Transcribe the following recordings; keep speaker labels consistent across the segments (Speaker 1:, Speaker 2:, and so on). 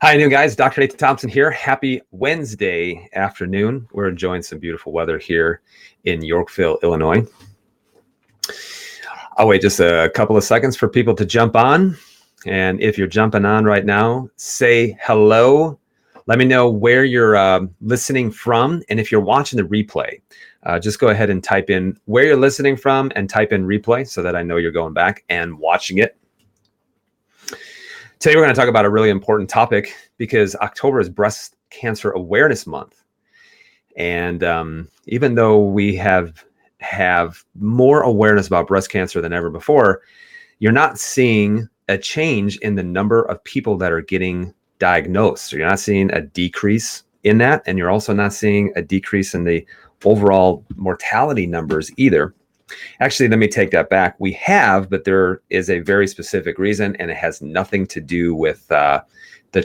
Speaker 1: How you doing, guys? Dr. Thompson here. Happy Wednesday afternoon. We're enjoying some beautiful weather here in Yorkville, Illinois. I'll wait just a couple of seconds for people to jump on. And if you're jumping on right now, say hello. Let me know where you're listening from. And if you're watching the replay, just go ahead and type in where you're listening from and type in replay so that I know you're going back and watching it. Today, we're going to talk about a really important topic because October is Breast Cancer Awareness Month. And even though we have more awareness about breast cancer than ever before, you're not seeing a change in the number of people that are getting diagnosed. So you're not seeing a decrease in that, and you're also not seeing a decrease in the overall mortality numbers either. Actually, let me take that back. We have, but there is a very specific reason, and it has nothing to do with the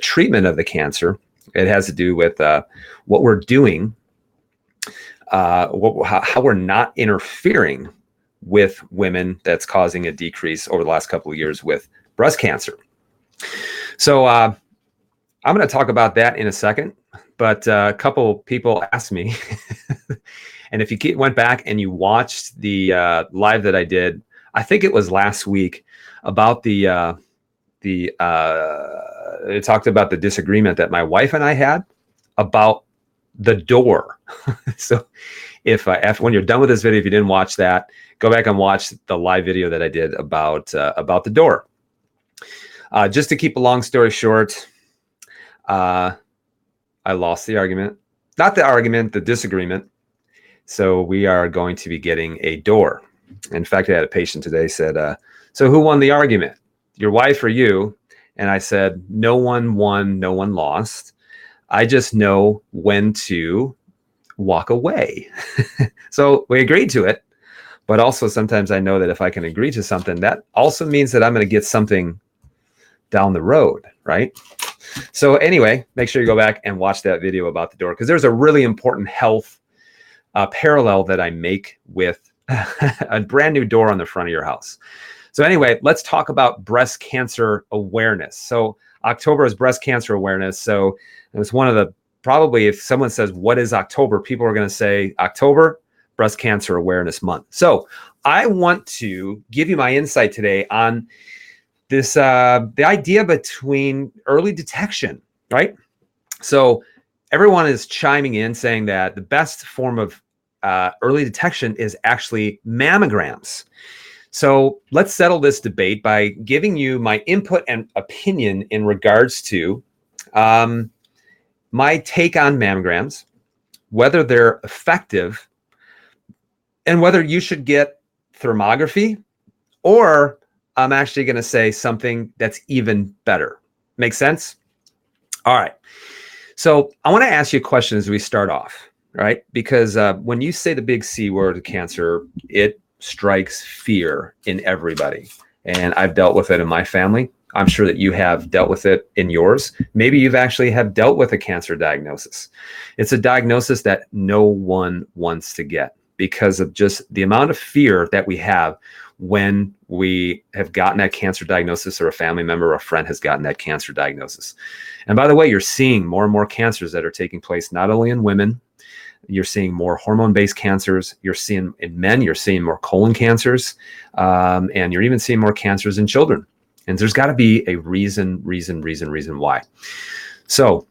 Speaker 1: treatment of the cancer. It has to do with what we're doing, how we're not interfering with women that's causing a decrease over the last couple of years with breast cancer. So I'm going to talk about that in a second, but a couple people asked me, and if you went back and you watched the live that I did, I think it was last week, about it talked about the disagreement that my wife and I had about the door. So when you're done with this video, if you didn't watch that, go back and watch the live video that I did about the door. Just to keep a long story short, I lost the argument. Not the argument, the disagreement. So we are going to be getting a door. In fact, I had a patient today said, so who won the argument, your wife or you? And I said, no one won, no one lost. I just know when to walk away. So we agreed to it. But also sometimes I know that if I can agree to something, that also means that I'm going to get something down the road, right? So anyway, make sure you go back and watch that video about the door, because there's a really important health parallel that I make with a brand new door on the front of your house. So anyway, let's talk about breast cancer awareness. So October is breast cancer awareness. So it's one of the, probably if someone says, what is October? People are going to say October, Breast Cancer Awareness Month. So I want to give you my insight today on this, the idea between early detection, right? So everyone is chiming in saying that the best form of early detection is actually mammograms. So let's settle this debate by giving you my input and opinion in regards to my take on mammograms, whether they're effective, and whether you should get thermography, or I'm actually going to say something that's even better. Make sense? All right. So I want to ask you a question as we start off, right? Because when you say the big C word, cancer, it strikes fear in everybody. And I've dealt with it in my family. I'm sure that you have dealt with it in yours. Maybe you've actually have dealt with a cancer diagnosis. It's a diagnosis that no one wants to get because of just the amount of fear that we have when we have gotten that cancer diagnosis, or a family member or a friend has gotten that cancer diagnosis. And by the way, you're seeing more and more cancers that are taking place, not only in women. You're seeing more hormone-based cancers. You're seeing in men, you're seeing more colon cancers, and you're even seeing more cancers in children. And there's got to be a reason why. So,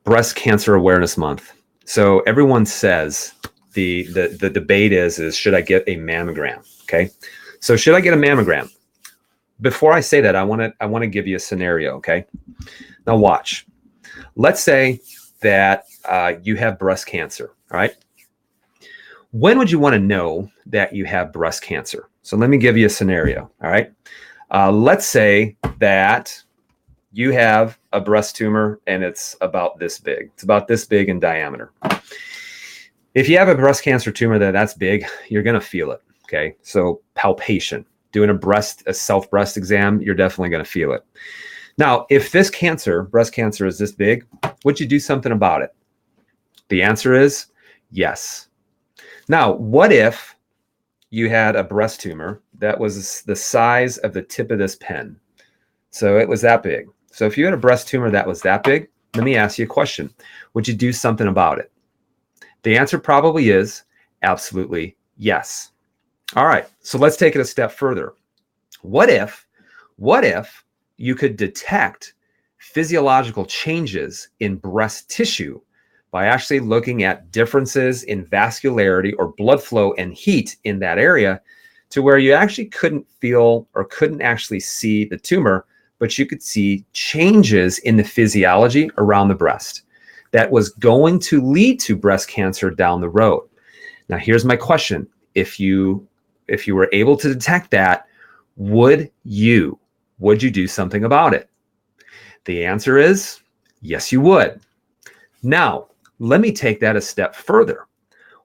Speaker 1: Breast Cancer Awareness Month. So everyone says the debate is should I get a mammogram? Okay. So should I get a mammogram? Before I say that, I want to give you a scenario. Okay. Now watch. Let's say that you have breast cancer. All right. When would you want to know that you have breast cancer? So let me give you a scenario. All right. Let's say that you have a breast tumor and it's about this big. It's about this big in diameter. If you have a breast cancer tumor that's big, you're going to feel it. Okay. So palpation, doing a self breast exam, you're definitely going to feel it. Now, if this cancer, breast cancer, is this big, would you do something about it? The answer is yes. Now, what if you had a breast tumor that was the size of the tip of this pen? So it was that big. So if you had a breast tumor that was that big, let me ask you a question. Would you do something about it? The answer probably is absolutely yes. All right, so let's take it a step further. What if you could detect physiological changes in breast tissue by actually looking at differences in vascularity or blood flow and heat in that area, to where you actually couldn't feel or couldn't actually see the tumor, but you could see changes in the physiology around the breast that was going to lead to breast cancer down the road. Now, here's my question. If you were able to detect that, would you do something about it? The answer is yes, you would. Now, let me take that a step further.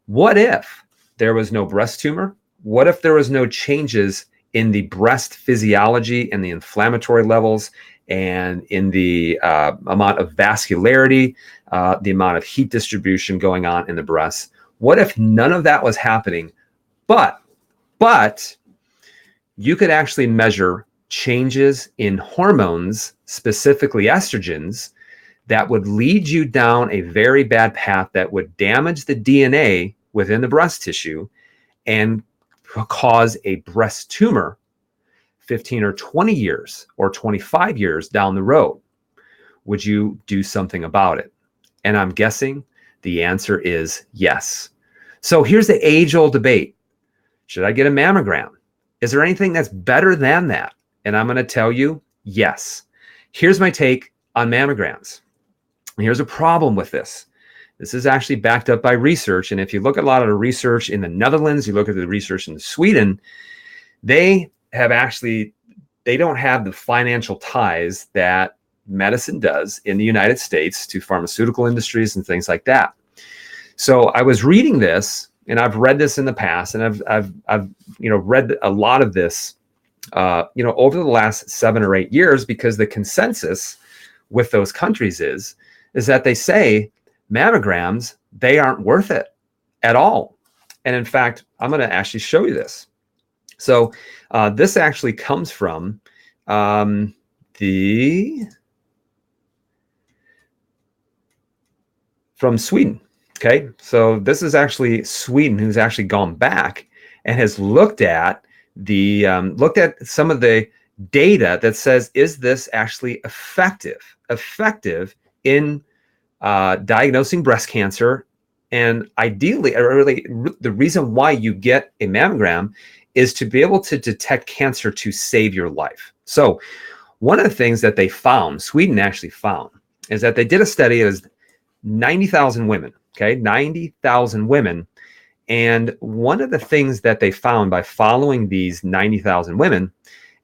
Speaker 1: What if there was no breast tumor? What if there was no changes in the breast physiology and the inflammatory levels and in the amount of vascularity, the amount of heat distribution going on in the breast? What if none of that was happening, but you could actually measure changes in hormones, specifically estrogens, that would lead you down a very bad path that would damage the DNA within the breast tissue and cause a breast tumor 15 or 20 years or 25 years down the road? Would you do something about it? And I'm guessing the answer is yes. So here's the age-old debate. Should I get a mammogram? Is there anything that's better than that? And I'm going to tell you, yes. Here's my take on mammograms. And here's a problem with this. This is actually backed up by research. And if you look at a lot of the research in the Netherlands, you look at the research in Sweden, they don't have the financial ties that medicine does in the United States to pharmaceutical industries and things like that. So I was reading this, and I've read this in the past, and I've read a lot of this over the last 7 or 8 years, because the consensus with those countries is that they say mammograms, they aren't worth it at all. And in fact, I'm going to actually show you this. So this actually comes from Sweden. Okay, so this is actually Sweden, who's actually gone back and has looked at some of the data that says, is this actually effective in diagnosing breast cancer? And ideally, really, the reason why you get a mammogram is to be able to detect cancer to save your life. So one of the things that they found, Sweden actually found, is that they did a study. It was 90,000 women, okay, 90,000 women. And one of the things that they found by following these 90,000 women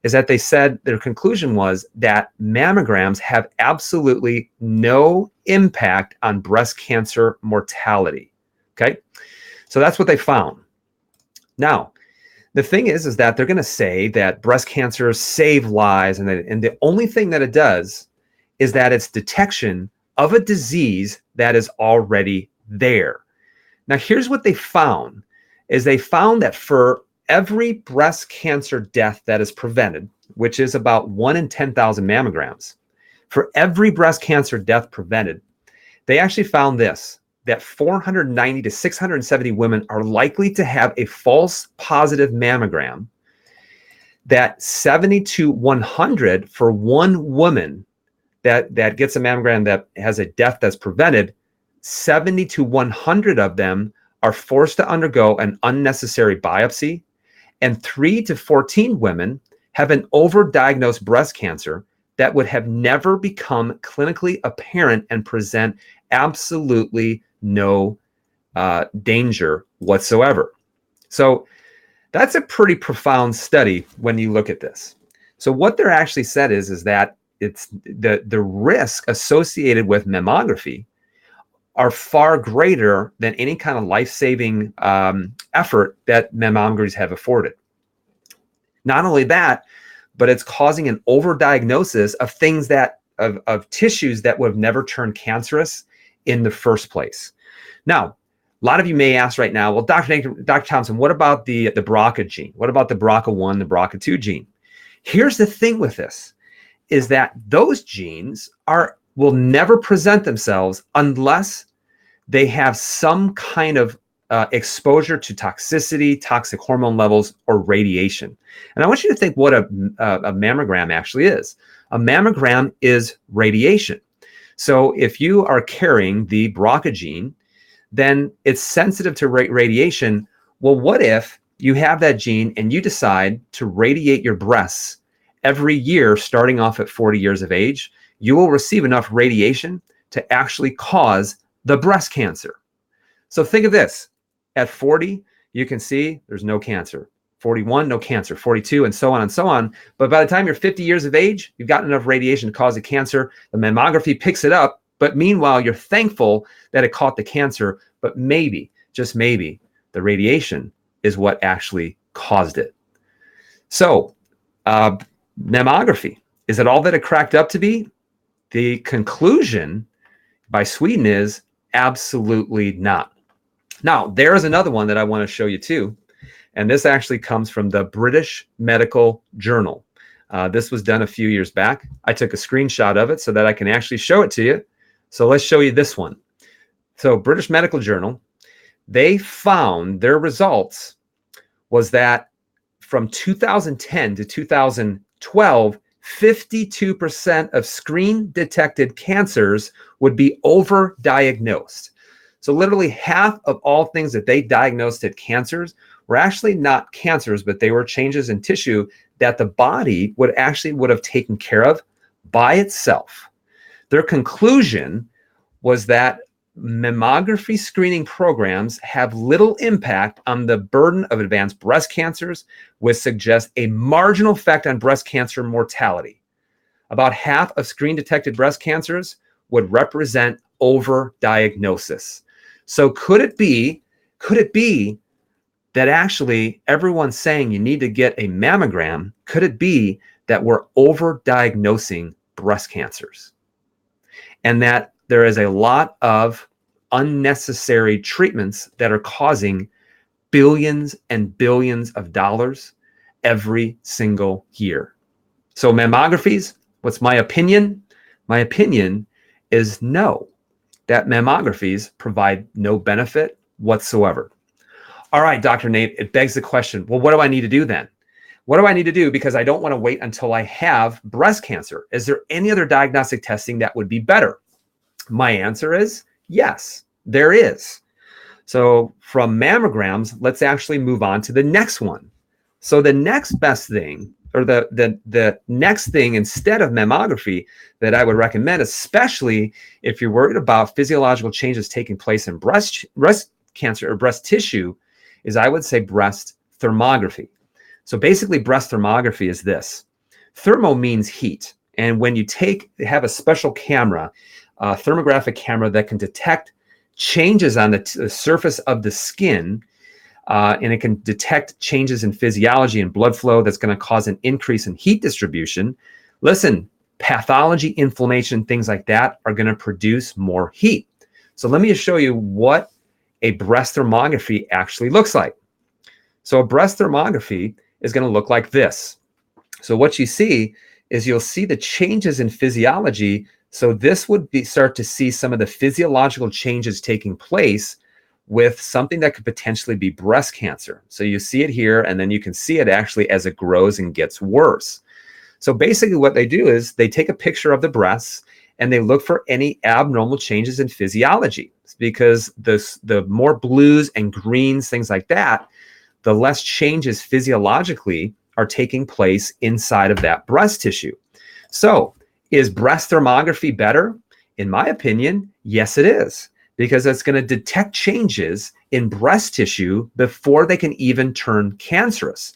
Speaker 1: is that they said their conclusion was that mammograms have absolutely no impact on breast cancer mortality. Okay, so that's what they found. Now, the thing is that they're going to say that breast cancer saves lives, and the only thing that it does is that it's detection of a disease that is already there. Now, here's what they found, is they found that for every breast cancer death that is prevented, which is about 1 in 10,000 mammograms, for every breast cancer death prevented, they actually found this, that 490 to 670 women are likely to have a false positive mammogram, that 70 to 100 for one woman that gets a mammogram that has a death that's prevented, 70 to 100 of them are forced to undergo an unnecessary biopsy, and 3 to 14 women have an overdiagnosed breast cancer that would have never become clinically apparent and present absolutely no danger whatsoever. So that's a pretty profound study when you look at this. So what they're actually said is that it's the risk associated with mammography are far greater than any kind of life-saving effort that mammograms have afforded. Not only that, but it's causing an overdiagnosis of things that of tissues that would have never turned cancerous in the first place. Now, a lot of you may ask right now, well, Dr. Thompson, what about the BRCA gene? What about the BRCA1, the BRCA2 gene? Here's the thing with this, is that those genes will never present themselves unless they have some kind of exposure to toxicity, toxic hormone levels, or radiation. And I want you to think what a mammogram actually is. A mammogram is radiation. So if you are carrying the BRCA gene, then it's sensitive to radiation. Well, what if you have that gene and you decide to radiate your breasts every year starting off at 40 years of age? You will receive enough radiation to actually cause the breast cancer. So think of this. At 40, you can see there's no cancer. 41, no cancer. 42, and so on and so on. But by the time you're 50 years of age, you've gotten enough radiation to cause a cancer. The mammography picks it up. But meanwhile, you're thankful that it caught the cancer. But maybe, just maybe, the radiation is what actually caused it. So mammography, is it all that it cracked up to be? The conclusion by Sweden is absolutely not. Now, there is another one that I want to show you too. And this actually comes from the British Medical Journal. This was done a few years back. I took a screenshot of it so that I can actually show it to you. So let's show you this one. So British Medical Journal, they found their results was that from 2010 to 2012, 52% of screen-detected cancers would be overdiagnosed. So literally half of all things that they diagnosed as cancers were actually not cancers, but they were changes in tissue that the body would have taken care of by itself. Their conclusion was that mammography screening programs have little impact on the burden of advanced breast cancers, which suggests a marginal effect on breast cancer mortality. About half of screen-detected breast cancers would represent overdiagnosis. So could it be that actually everyone's saying you need to get a mammogram? Could it be that we're overdiagnosing breast cancers? And that there is a lot of unnecessary treatments that are causing billions and billions of dollars every single year. So mammographies, what's my opinion? My opinion is no, that mammographies provide no benefit whatsoever. All right, Dr. Nate, it begs the question, well, what do I need to do then? What do I need to do? Because I don't want to wait until I have breast cancer. Is there any other diagnostic testing that would be better? My answer is yes, there is. So from mammograms, let's actually move on to the next one. So the next best thing, or the next thing instead of mammography that I would recommend, especially if you're worried about physiological changes taking place in breast cancer or breast tissue, is I would say breast thermography. So basically breast thermography is this. Thermo means heat. And when you have a special camera, a thermographic camera that can detect changes on the surface of the skin, and it can detect changes in physiology and blood flow that's going to cause an increase in heat distribution. Listen, pathology, inflammation, things like that are going to produce more heat. So let me just show you what a breast thermography actually looks like. So a breast thermography is going to look like this. So what you see is you'll see the changes in physiology. So this would start to see some of the physiological changes taking place with something that could potentially be breast cancer. So you see it here, and then you can see it actually as it grows and gets worse. So basically what they do is they take a picture of the breasts and they look for any abnormal changes in physiology, because the more blues and greens, things like that, the less changes physiologically are taking place inside of that breast tissue. So is breast thermography better? In my opinion, yes, it is, because it's going to detect changes in breast tissue before they can even turn cancerous.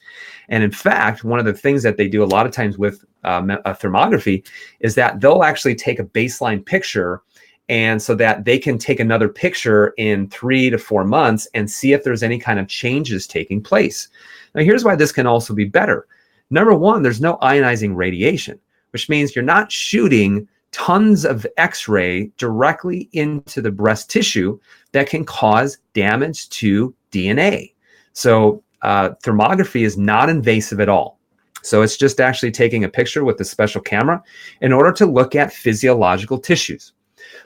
Speaker 1: And in fact, one of the things that they do a lot of times with thermography is that they'll actually take a baseline picture, and so that they can take another picture in 3 to 4 months and see if there's any kind of changes taking place. Now, here's why this can also be better. Number one, there's no ionizing radiation, which means you're not shooting tons of X-ray directly into the breast tissue that can cause damage to DNA. So thermography is not invasive at all. So it's just actually taking a picture with a special camera in order to look at physiological tissues.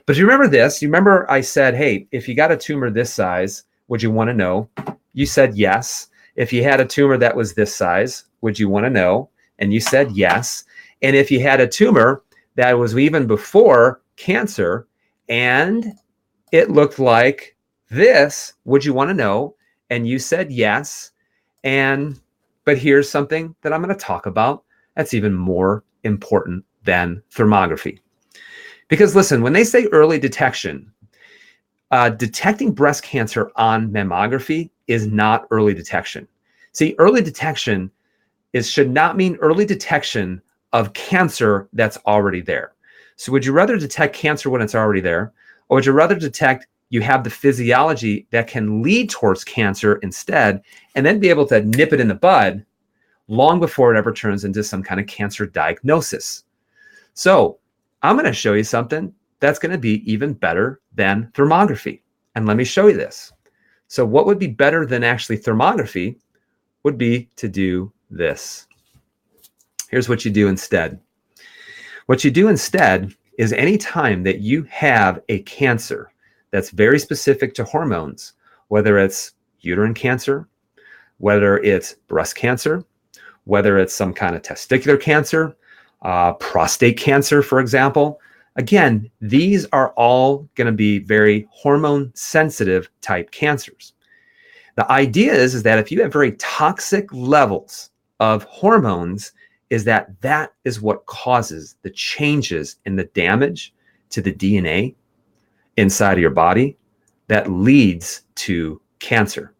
Speaker 1: But you remember this? You remember I said, hey, if you got a tumor this size, would you want to know? You said yes. If you had a tumor that was this size, would you want to know? And you said yes. And if you had a tumor that was even before cancer and it looked like this, would you want to know? And you said yes. But here's something that I'm going to talk about that's even more important than thermography. Because listen, when they say early detection, detecting breast cancer on mammography is not early detection. See, early detection should not mean early detection of cancer that's already there. So would you rather detect cancer when it's already there, or would you rather detect you have the physiology that can lead towards cancer instead, and then be able to nip it in the bud long before it ever turns into some kind of cancer diagnosis? So I'm going to show you something that's going to be even better than thermography. And let me show you this. So what would be better than actually thermography would be to do this. Here's what you do instead. What you do instead is any time that you have a cancer that's very specific to hormones, whether it's uterine cancer, whether it's breast cancer, whether it's some kind of testicular cancer, prostate cancer, for example. Again, these are all going to be very hormone sensitive type cancers. The idea is that if you have very toxic levels of hormones, that is what causes the changes in the damage to the DNA inside of your body that leads to cancer.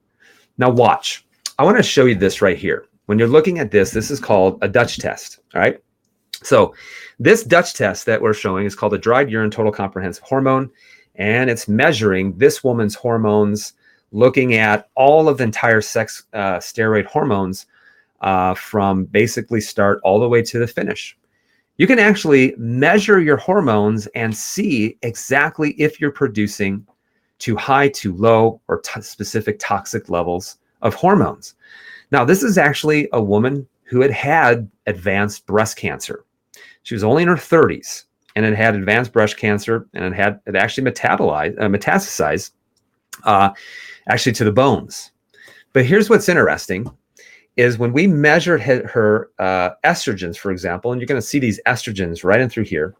Speaker 1: Now watch. I want to show you this right here. When you're looking at this, this is called a Dutch test. All right. So this Dutch test that we're showing is called a dried urine total comprehensive hormone, and it's measuring this woman's hormones, looking at all of the entire sex steroid hormones from basically start all the way to the finish. You can actually measure your hormones and see exactly if you're producing too high, too low, or specific toxic levels of hormones. Now, this is actually a woman who had advanced breast cancer. She was only in her 30s and had advanced breast cancer, and it actually metastasized actually to the bones. But here's what's interesting is when we measured her estrogens, for example, and you're going to see these estrogens right in through here.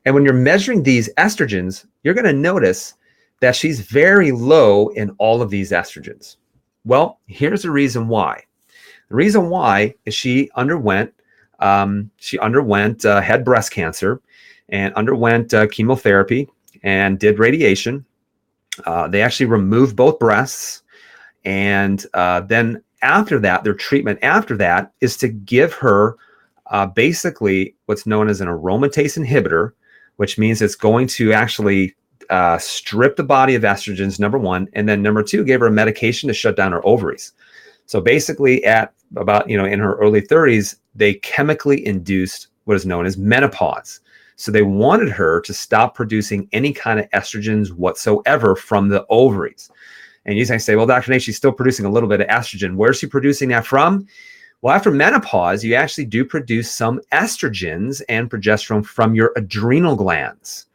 Speaker 1: And when you're measuring these estrogens, you're going to notice that she's very low in all of these estrogens. Well, here's the reason why. The reason why is she underwent had breast cancer and underwent chemotherapy and did radiation. They actually removed both breasts. And then after that, their treatment after that is to give her basically what's known as an aromatase inhibitor, which means it's going to actually strip the body of estrogens, number one. And then number two, gave her a medication to shut down her ovaries. So basically at about, in her early 30s, they chemically induced what is known as menopause. So they wanted her to stop producing any kind of estrogens whatsoever from the ovaries. And you say, well, Dr. Nate, she's still producing a little bit of estrogen. Where's she producing that from? Well, after menopause, you actually do produce some estrogens and progesterone from your adrenal glands.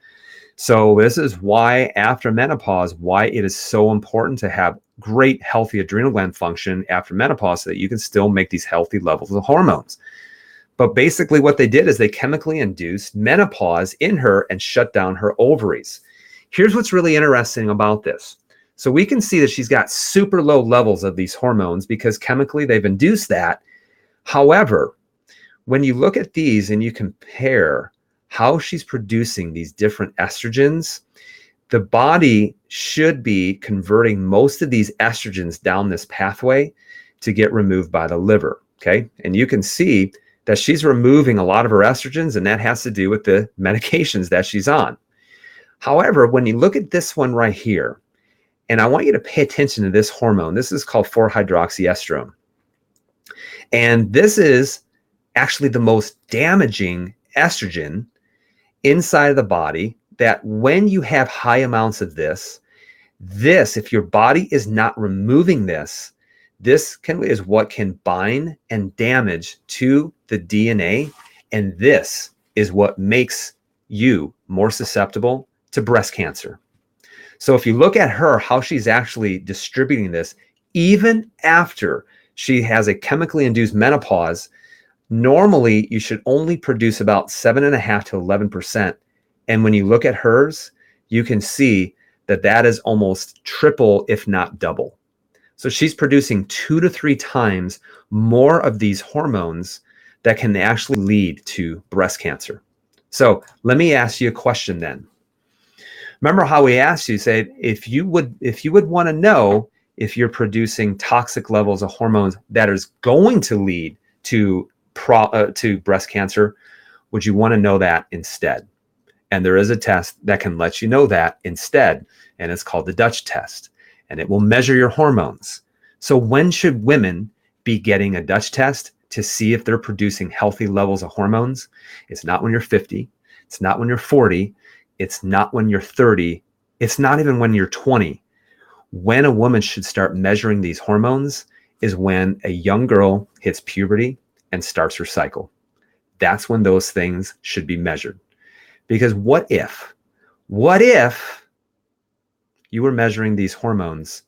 Speaker 1: So this is why after menopause, why it is so important to have great healthy adrenal gland function after menopause so that you can still make these healthy levels of hormones. But basically what they did is they chemically induced menopause in her and shut down her ovaries. Here's what's really interesting about this. So we can see that she's got super low levels of these hormones because chemically they've induced that. However, when you look at these and you compare how she's producing these different estrogens, the body should be converting most of these estrogens down this pathway to get removed by the liver, okay? And you can see that she's removing a lot of her estrogens, and that has to do with the medications that she's on. However, when you look at this one right here, and I want you to pay attention to this hormone. This is called 4-hydroxyestrone. And this is actually the most damaging estrogen inside of the body, that when you have high amounts of this, if your body is not removing this, is what can bind and damage to the DNA. And this is what makes you more susceptible to breast cancer. So if you look at her, how she's actually distributing this, even after she has a chemically induced menopause, normally you should only produce about 7.5 to 11%. And when you look at hers, you can see that that is almost triple, if not double. So she's producing 2 to 3 times more of these hormones that can actually lead to breast cancer. So let me ask you a question then. Remember how we asked you, say, if you would want to know if you're producing toxic levels of hormones that is going to lead to breast cancer, would you want to know that instead? And there is a test that can let you know that instead, and it's called the Dutch test, and it will measure your hormones. So when should women be getting a Dutch test to see if they're producing healthy levels of hormones? It's not when you're 50. It's not when you're 40. It's not when you're 30. It's not even when you're 20. When a woman should start measuring these hormones is when a young girl hits puberty and starts her cycle. That's when those things should be measured. Because what if you were measuring these hormones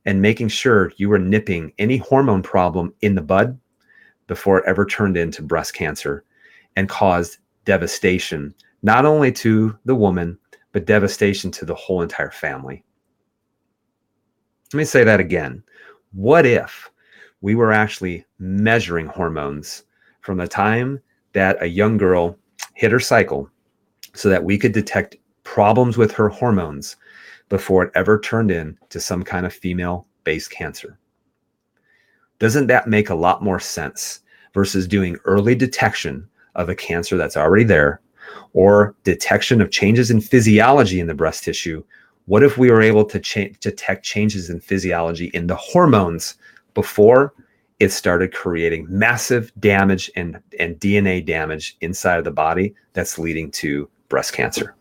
Speaker 1: and making sure you were nipping any hormone problem in the bud before it ever turned into breast cancer and caused devastation, not only to the woman, but devastation to the whole entire family? Let me say that again. What if we were actually measuring hormones from the time that a young girl hit her cycle so that we could detect problems with her hormones before it ever turned into some kind of female-based cancer? Doesn't that make a lot more sense versus doing early detection of a cancer that's already there, or detection of changes in physiology in the breast tissue? What if we were able to detect changes in physiology in the hormones before it started creating massive damage and DNA damage inside of the body that's leading to breast cancer?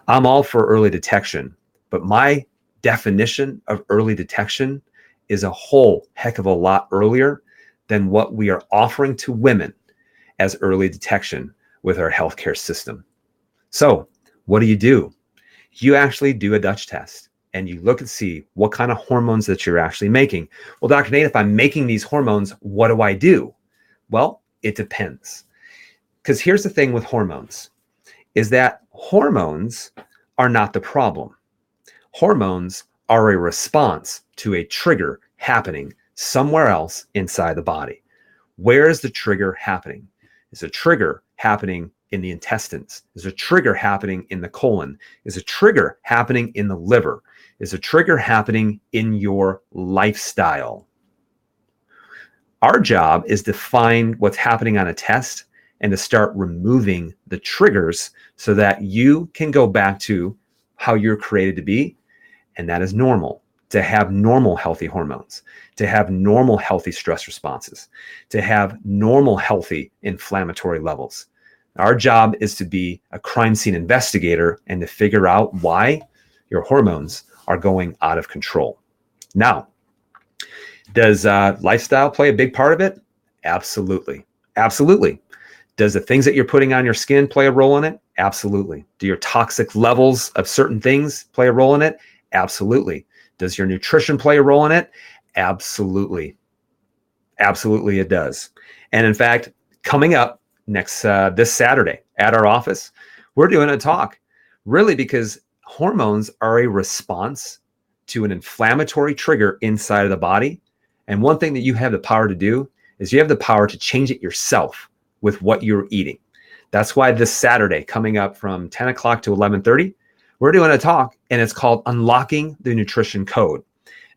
Speaker 1: I'm all for early detection, but my definition of early detection is a whole heck of a lot earlier than what we are offering to women as early detection with our healthcare system. So what do? You actually do a Dutch test and you look and see what kind of hormones that you're actually making. Well, Dr. Nate, if I'm making these hormones, what do I do? Well, it depends. Because here's the thing with hormones, is that hormones are not the problem. Hormones are a response to a trigger happening somewhere else inside the body. Where is the trigger happening? Is a trigger happening in the intestines? Is a trigger happening in the colon? Is a trigger happening in the liver? Is a trigger happening in your lifestyle? Our job is to find what's happening on a test and to start removing the triggers so that you can go back to how you're created to be. And that is normal, to have normal healthy hormones, to have normal healthy stress responses, to have normal healthy inflammatory levels. Our job is to be a crime scene investigator and to figure out why your hormones are going out of control. Now, does lifestyle play a big part of it? Absolutely. Absolutely. Does the things that you're putting on your skin play a role in it? Absolutely. Do your toxic levels of certain things play a role in it? Absolutely. Does your nutrition play a role in it? Absolutely. Absolutely it does. And in fact, coming up this Saturday at our office, we're doing a talk, really, because hormones are a response to an inflammatory trigger inside of the body. And one thing that you have the power to do is you have the power to change it yourself with what you're eating. That's why this Saturday, coming up from 10 o'clock to 11:30, we're doing a talk, and it's called Unlocking the Nutrition Code.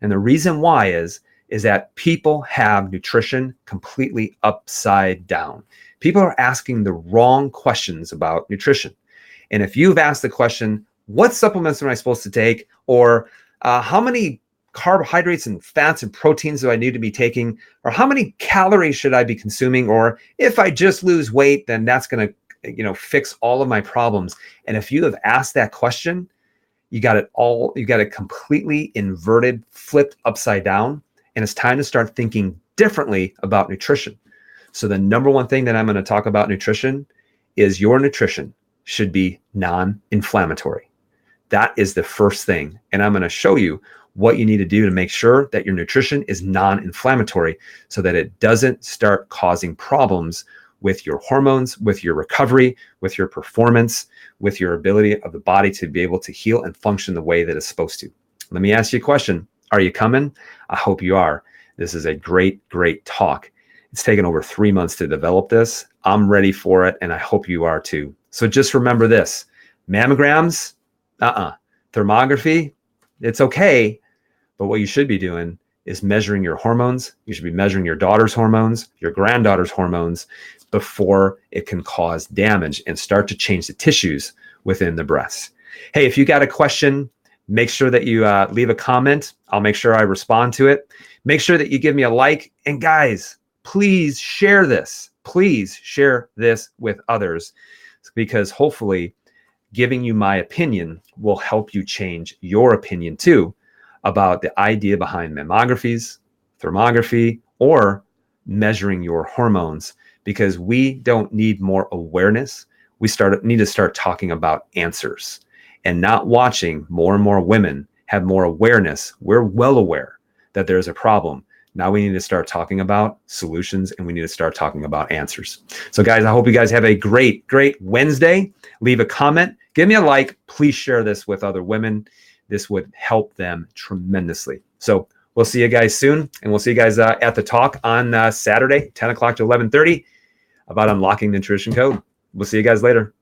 Speaker 1: And the reason why is that people have nutrition completely upside down. People are asking the wrong questions about nutrition. And if you've asked the question, what supplements am I supposed to take? Or how many carbohydrates and fats and proteins do I need to be taking? Or how many calories should I be consuming? Or if I just lose weight, then that's going to fix all of my problems. And if you have asked that question, you got it completely inverted, flipped upside down. and it's time to start thinking differently about nutrition. So the number one thing that I'm going to talk about nutrition is your nutrition should be non-inflammatory. That is the first thing. And I'm going to show you what you need to do to make sure that your nutrition is non-inflammatory so that it doesn't start causing problems with your hormones, with your recovery, with your performance, with your ability of the body to be able to heal and function the way that it's supposed to. Let me ask you a question. Are you coming? I hope you are. This is a great, great talk. It's taken over 3 months to develop this. I'm ready for it, and I hope you are too. So just remember this. Mammograms, Thermography, it's okay. But what you should be doing is measuring your hormones. You should be measuring your daughter's hormones, your granddaughter's hormones before it can cause damage and start to change the tissues within the breasts. Hey, if you got a question, make sure that you leave a comment. I'll make sure I respond to it. Make sure that you give me a like. And guys, please share this. Please share this with others, because hopefully giving you my opinion will help you change your opinion too about the idea behind mammographies, thermography, or measuring your hormones, because we don't need more awareness. We need to start talking about answers and not watching more and more women have more awareness. We're well aware that there's a problem. Now we need to start talking about solutions, and we need to start talking about answers. So guys, I hope you guys have a great, great Wednesday. Leave a comment, give me a like, please share this with other women. This would help them tremendously. So we'll see you guys soon, and we'll see you guys at the talk on Saturday, 10 o'clock to 11:30 about unlocking the nutrition code. We'll see you guys later.